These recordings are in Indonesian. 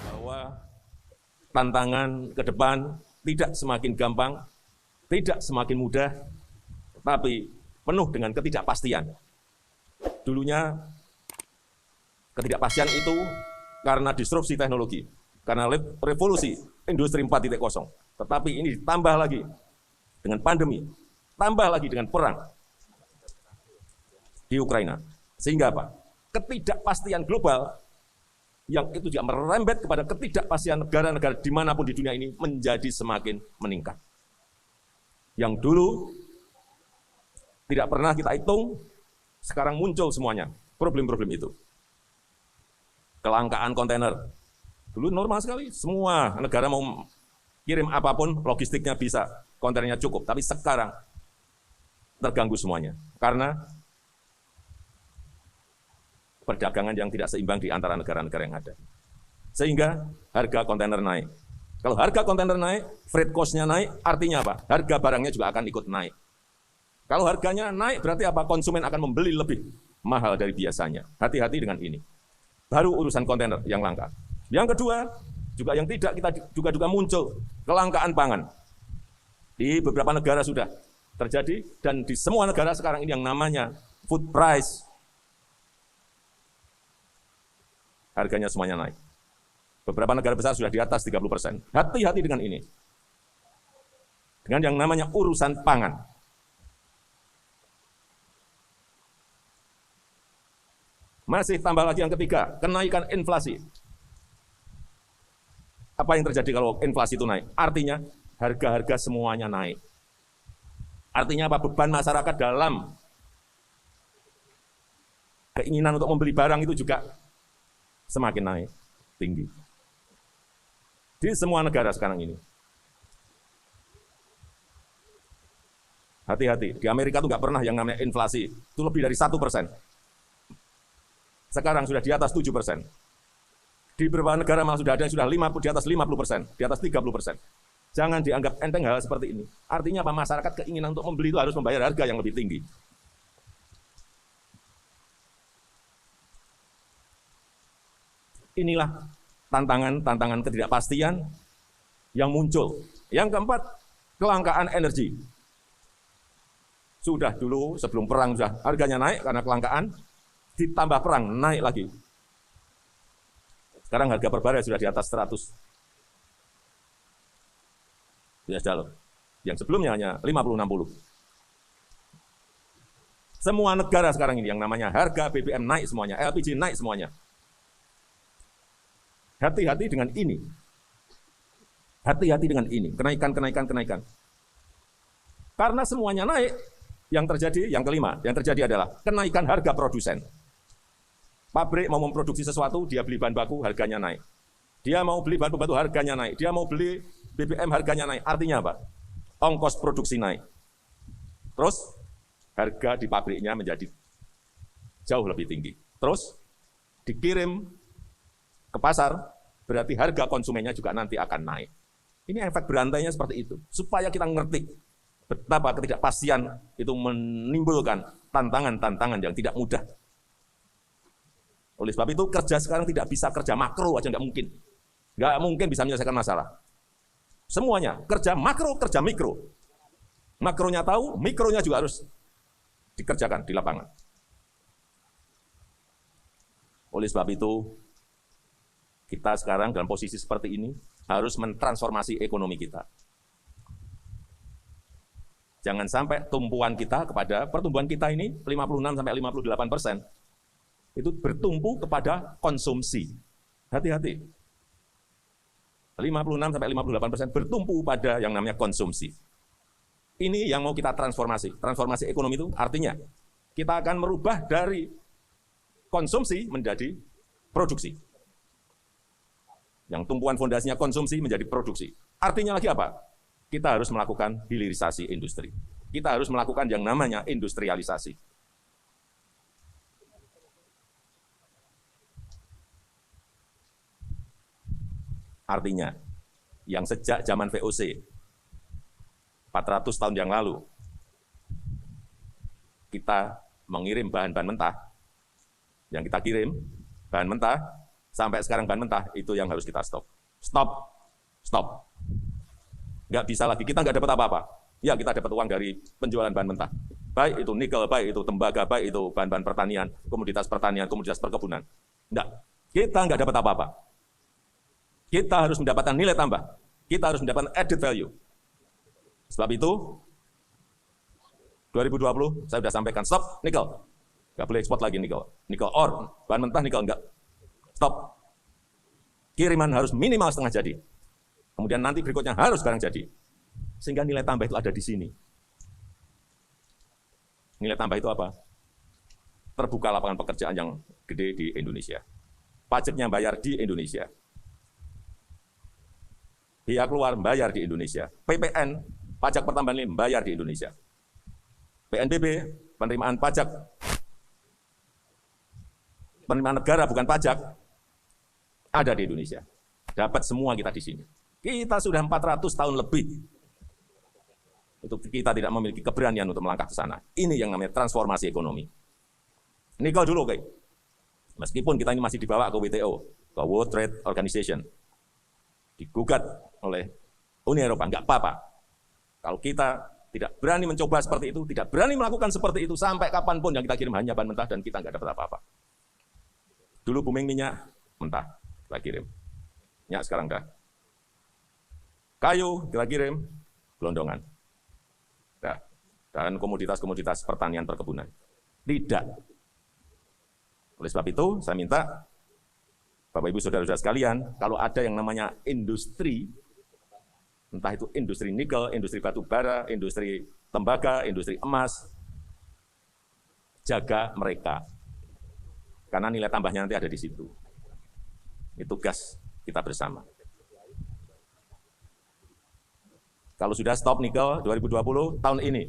Bahwa tantangan ke depan tidak semakin gampang, tidak semakin mudah, tapi penuh dengan ketidakpastian. Dulunya ketidakpastian itu karena disrupsi teknologi, karena revolusi industri 4.0. Tetapi ini ditambah lagi dengan pandemi, tambah lagi dengan perang di Ukraina. Sehingga apa? Ketidakpastian global yang itu juga merembet kepada ketidakpastian negara-negara dimanapun di dunia ini menjadi semakin meningkat. Yang dulu tidak pernah kita hitung, sekarang muncul semuanya problem-problem itu. Kelangkaan kontainer. Dulu normal sekali, semua negara mau kirim apapun, logistiknya bisa, kontainernya cukup. Tapi sekarang terganggu semuanya. Karena perdagangan yang tidak seimbang di antara negara-negara yang ada. Sehingga harga kontainer naik. Kalau harga kontainer naik, freight cost-nya naik, artinya apa? Harga barangnya juga akan ikut naik. Kalau harganya naik, berarti apa? Konsumen akan membeli lebih mahal dari biasanya. Hati-hati dengan ini. Baru urusan kontainer yang langka. Yang kedua, juga yang tidak kita juga muncul, kelangkaan pangan. Di beberapa negara sudah terjadi, dan di semua negara sekarang ini yang namanya food price, harganya semuanya naik. Beberapa negara besar sudah di atas 30%. Hati-hati dengan ini. Dengan yang namanya urusan pangan. Masih tambah lagi yang ketiga, kenaikan inflasi. Apa yang terjadi kalau inflasi itu naik? Artinya harga-harga semuanya naik. Artinya apa? Beban masyarakat dalam keinginan untuk membeli barang itu juga semakin naik, tinggi. Di semua negara sekarang ini. Hati-hati, di Amerika itu nggak pernah yang namanya inflasi, itu lebih dari 1%. Sekarang sudah di atas 7%. Di beberapa negara malah sudah ada yang sudah di atas 50%, di atas 30%. Jangan dianggap enteng hal seperti ini. Artinya apa? Masyarakat keinginan untuk membeli itu harus membayar harga yang lebih tinggi. Inilah tantangan ketidakpastian yang muncul. Yang keempat, kelangkaan energi. Sudah dulu sebelum perang sudah harganya naik karena kelangkaan, ditambah perang naik lagi. Sekarang harga per barel sudah di atas 100 $. Yang sebelumnya hanya 50-60. Semua negara sekarang ini yang namanya harga BBM naik semuanya, LPG naik semuanya. Hati-hati dengan ini. Hati-hati dengan ini. Kenaikan. Karena semuanya naik, yang terjadi, yang kelima, yang terjadi adalah kenaikan harga produsen. Pabrik mau memproduksi sesuatu, dia beli bahan baku, harganya naik. Dia mau beli bahan pembantu, harganya naik. Dia mau beli BBM, harganya naik. Artinya apa? Ongkos produksi naik. Terus, harga di pabriknya menjadi jauh lebih tinggi. Terus, dikirim ke pasar, berarti harga konsumennya juga nanti akan naik. Ini efek berantainya seperti itu. Supaya kita ngerti betapa ketidakpastian itu menimbulkan tantangan-tantangan yang tidak mudah. Oleh sebab itu, kerja sekarang tidak bisa kerja makro aja, nggak mungkin. Nggak mungkin bisa menyelesaikan masalah. Semuanya, kerja makro, kerja mikro. Makronya tahu, mikronya juga harus dikerjakan di lapangan. Oleh sebab itu, kita sekarang dalam posisi seperti ini harus mentransformasi ekonomi kita. Jangan sampai tumpuan kita kepada pertumbuhan kita ini 56-58% itu bertumpu kepada konsumsi. Hati-hati. 56-58% bertumpu pada yang namanya konsumsi. Ini yang mau kita transformasi. Transformasi ekonomi itu artinya kita akan merubah dari konsumsi menjadi produksi. Yang tumpuan fondasinya konsumsi menjadi produksi. Artinya lagi apa? Kita harus melakukan hilirisasi industri. Kita harus melakukan yang namanya industrialisasi. Artinya, yang sejak zaman VOC, 400 tahun yang lalu, kita mengirim bahan-bahan mentah, yang kita kirim, bahan mentah, sampai sekarang bahan mentah, itu yang harus kita stop. Stop. Stop. Nggak bisa lagi, kita nggak dapat apa-apa. Ya, kita dapat uang dari penjualan bahan mentah. Baik itu nikel, baik itu tembaga, baik itu bahan-bahan pertanian, komoditas perkebunan. Enggak, kita nggak dapat apa-apa. Kita harus mendapatkan nilai tambah. Kita harus mendapatkan added value. Sebab itu, 2020 saya sudah sampaikan, stop nikel. Nggak boleh ekspor lagi nikel. Nikel ore, bahan mentah nikel enggak. Stop. Kiriman harus minimal setengah jadi. Kemudian nanti berikutnya harus barang jadi. Sehingga nilai tambah itu ada di sini. Nilai tambah itu apa? Terbuka lapangan pekerjaan yang gede di Indonesia. Pajaknya bayar di Indonesia. Biaya keluar bayar di Indonesia. PPN, pajak pertambahan nilai bayar di Indonesia. PNBP, penerimaan pajak, penerimaan negara bukan pajak, ada di Indonesia. Dapat semua kita di sini. Kita sudah 400 tahun lebih. Itu kita tidak memiliki keberanian untuk melangkah ke sana. Ini yang namanya transformasi ekonomi. Nikel dulu, oke. Meskipun kita ini masih dibawa ke WTO, ke World Trade Organization, digugat oleh Uni Eropa, enggak apa-apa. Kalau kita tidak berani mencoba seperti itu, tidak berani melakukan seperti itu, sampai kapanpun yang kita kirim hanya bahan mentah dan kita enggak dapat apa-apa. Dulu booming minyak, mentah, kita kirim. Minyak sekarang enggak. Kayu, kita kirim, gelondongan. Nah, dan komoditas-komoditas pertanian perkebunan. Tidak. Oleh sebab itu, saya minta Bapak Ibu Saudara-saudara sekalian, kalau ada yang namanya industri, entah itu industri nikel, industri batu bara, industri tembaga, industri emas, jaga mereka. Karena nilai tambahnya nanti ada di situ. Ini tugas kita bersama. Kalau sudah stop nikel 2020, tahun ini,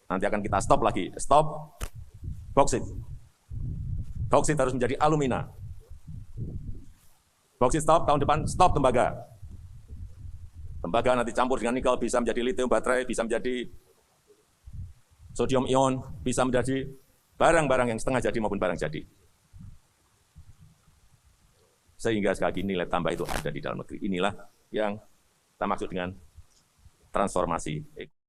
nanti akan kita stop lagi. Stop boksit. Boksit harus menjadi alumina. Boksit stop, tahun depan stop tembaga. Tembaga nanti campur dengan nikel, bisa menjadi lithium baterai, bisa menjadi sodium ion, bisa menjadi barang-barang yang setengah jadi maupun barang jadi. Sehingga sekali lagi nilai tambah itu ada di dalam negeri. Inilah yang kita maksud dengan transformasi ekonomi.